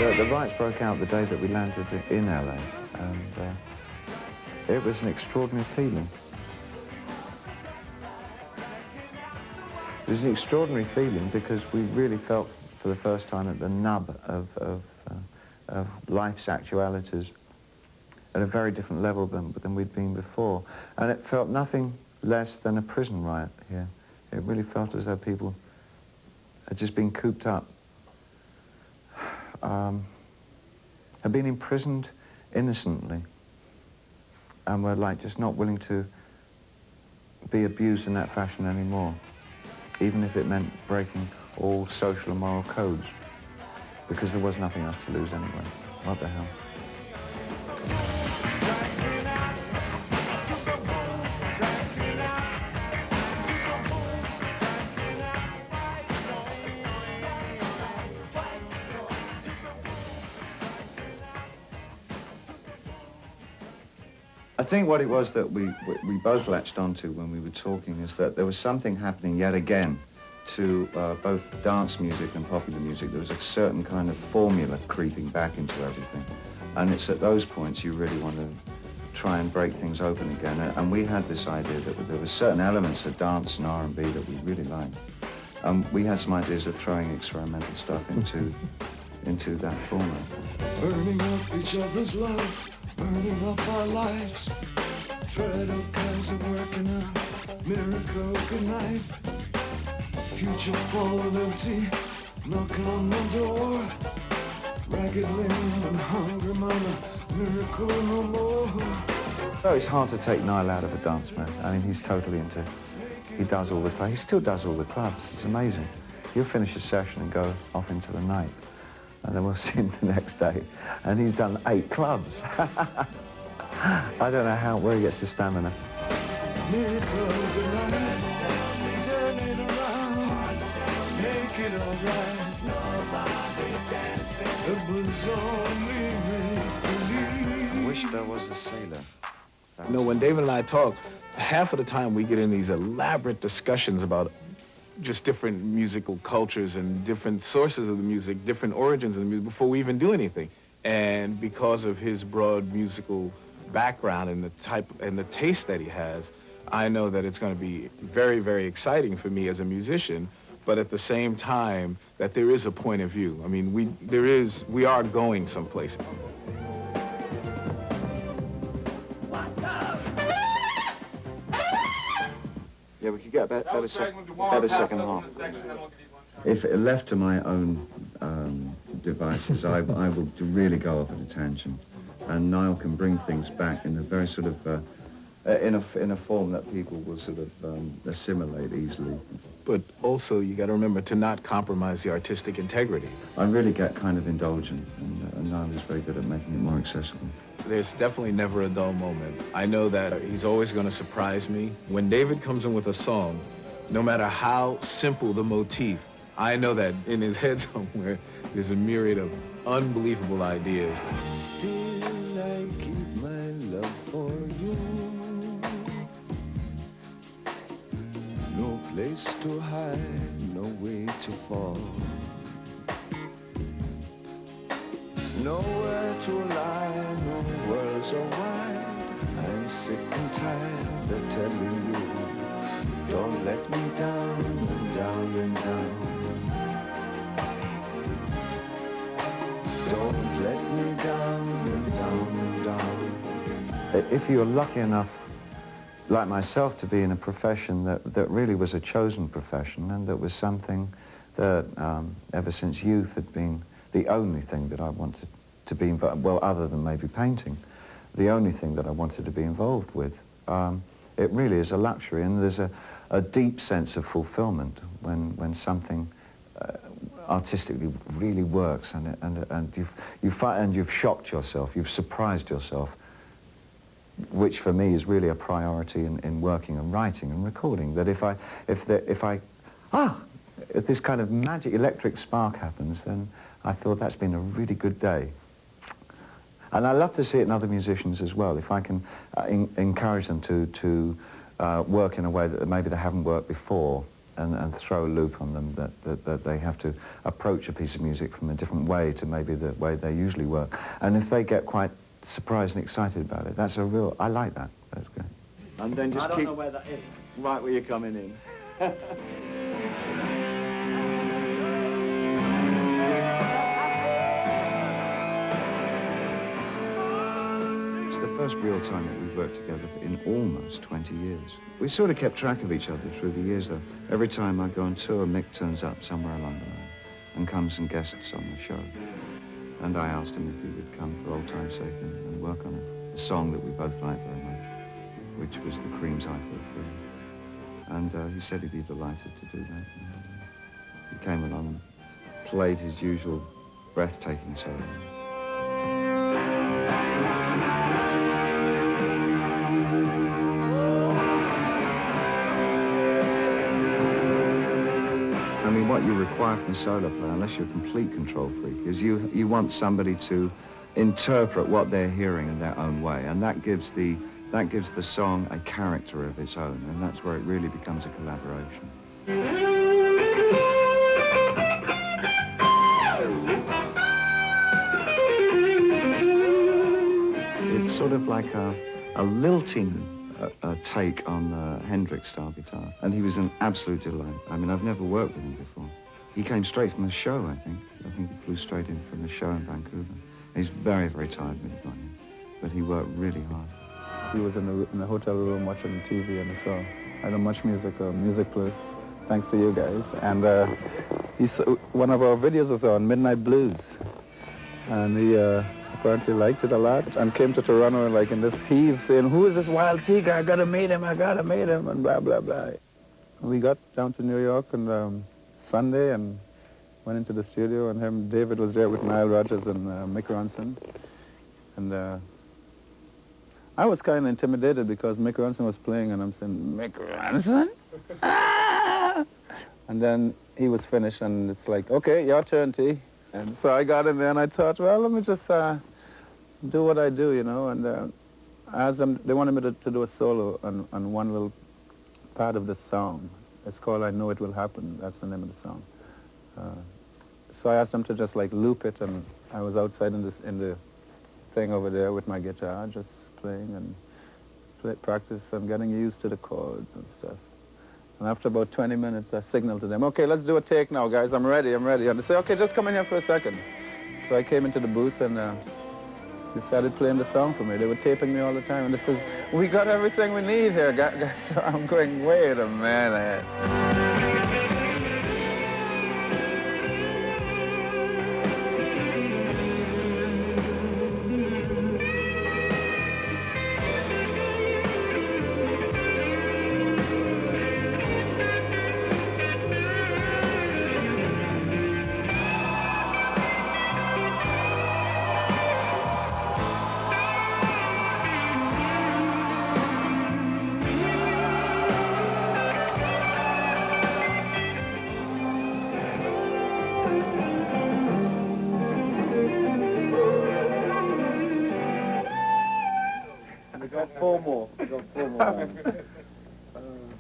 The riots broke out the day that we landed in LA, and it was an extraordinary feeling. It was an extraordinary feeling because we really felt for the first time at the nub of life's actualities at a very different level than we'd been before. And it felt nothing less than a prison riot here. It really felt as though people had just been cooped up. Had been imprisoned innocently and were like just not willing to be abused in that fashion anymore, even if it meant breaking all social and moral codes, because there was nothing else to lose anyway. What the hell? I think what it was that we both latched onto when we were talking is that there was something happening yet again to both dance music and popular music. There was a certain kind of formula creeping back into everything. And it's at those points you really want to try and break things open again. And we had this idea that there were certain elements of dance and R&B that we really liked. We had some ideas of throwing experimental stuff into that format. Burning up each other's love, burning up our lives. Tread up cans and working on miracle good night. Future falling empty, knocking on the door. Ragged limb and hungry mama, miracle no more. Oh, it's hard to take Niall out of a dance, man. I mean, he's totally into, he does all the clubs. He still does all the clubs. It's amazing. He'll finish a session and go off into the night. And then we'll see him the next day. And he's done 8 clubs. I don't know where he gets the stamina. Miracle good night, turn it around, make it alright. Nobody dancing. It was only make-believe. I wish there was a sailor. You know, when David and I talk, half of the time we get in these elaborate discussions about just different musical cultures and different sources of the music, different origins of the music before we even do anything. And because of his broad musical background and the type and the taste that he has, I know that it's going to be very, very exciting for me as a musician, but at the same time that there is a point of view. I mean, we are going someplace. Yeah, we could get a better second half. If left to my own devices, I will really go off at a tangent, and Niall can bring things back in a very sort of in a form that people will sort of assimilate easily. But also, you got to remember to not compromise the artistic integrity. I really get kind of indulgent, and Niall is very good at making it more accessible. There's definitely never a dull moment. I know that he's always going to surprise me. When David comes in with a song, no matter how simple the motif, I know that in his head somewhere, there's a myriad of unbelievable ideas. Still I keep my love for you. No place to hide, no way to fall. Nowhere to lie, no world so wide. I'm sick and tired of telling you, don't let me down and down and down. Don't let me down and down and down. If you're lucky enough, like myself, to be in a profession that really was a chosen profession, and that was something that ever since youth had been the only thing that I wanted to be involved, well, other than maybe painting, the only thing that I wanted to be involved with. It really is a luxury, and there's a deep sense of fulfillment when something artistically really works, and you've shocked yourself, you've surprised yourself, which for me is really a priority in working and writing and recording. That if this kind of magic electric spark happens, then I feel that's been a really good day. And I love to see it in other musicians as well. If I can encourage them to work in a way that maybe they haven't worked before, and throw a loop on them, that they have to approach a piece of music from a different way to maybe the way they usually work. And if they get quite surprised and excited about it, that's a real, I like that. That's good. And then just I don't keep know where that is. right where you're coming in. It's the first real time that we've worked together in almost 20 years. We sort of kept track of each other through the years, though. Every time I go on tour, Mick turns up somewhere along the line and comes and guests on the show. And I asked him if he would come for old time's sake and work on a song that we both liked very much, which was the Cream's I Feel Free. And he said he'd be delighted to do that. And, he came along and played his usual breathtaking solo. I mean, what you require from a solo player, unless you're a complete control freak, is you want somebody to interpret what they're hearing in their own way, and that gives the song a character of its own, and that's where it really becomes a collaboration. It's sort of like a lilting take on the Hendrix-style guitar, and he was an absolute delight. I mean, I've never worked with him before. He came straight from the show, I think. I think he flew straight in from the show in Vancouver. He's very, very tired when he got in, but he worked really hard. He was in the hotel room watching TV, and he saw I know Much Music, Music Plus, thanks to you guys. And one of our videos was on Midnight Blues, and he apparently liked it a lot and came to Toronto like in this heave saying, "Who is this wild tiger? I gotta meet him, and blah, blah, blah. We got down to New York on Sunday and went into the studio, and David was there with Nile Rodgers and Mick Ronson. And I was kind of intimidated because Mick Ronson was playing, and I'm saying, "Mick Ronson?" Ah! And then he was finished, and it's like, "Okay, your turn, T." And so I got in there, and I thought, well, let me just do what I do, you know. And I asked them, they wanted me to do a solo on one little part of the song. It's called "I Know It Will Happen." That's the name of the song. So I asked them to just like loop it, and I was outside in the thing over there with my guitar, just playing and practice and getting used to the chords and stuff. And after about 20 minutes, I signaled to them, "Okay, let's do a take now, guys. I'm ready. And they say, "Okay, just come in here for a second." So I came into the booth and decided playing the song for me. They were taping me all the time, and they says, "We got everything we need here, guys." So I'm going, wait a minute. Four more.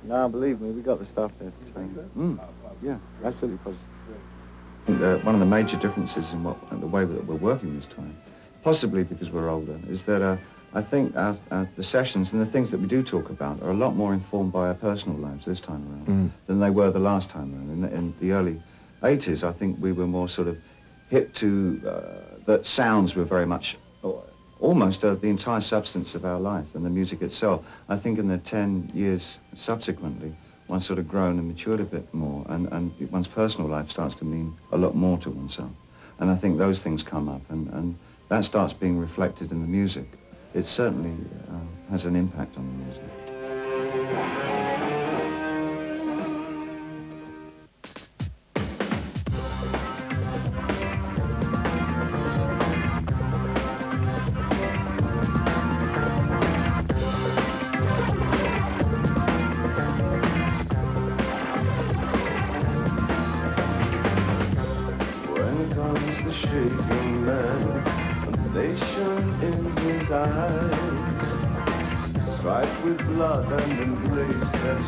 No, believe me, we got the stuff there. Yeah, absolutely positive. One of the major differences in the way that we're working this time, possibly because we're older, is that I think the sessions and the things that we do talk about are a lot more informed by our personal lives this time around than they were the last time around. In the early 80s, I think we were more sort of hip to that sounds were very much almost the entire substance of our life and the music itself. I think in the 10 years subsequently, one's sort of grown and matured a bit more, and one's personal life starts to mean a lot more to oneself. And I think those things come up, and that starts being reflected in the music. It certainly has an impact on the music. Shaking man, elation in his eyes, striped with blood and embraced as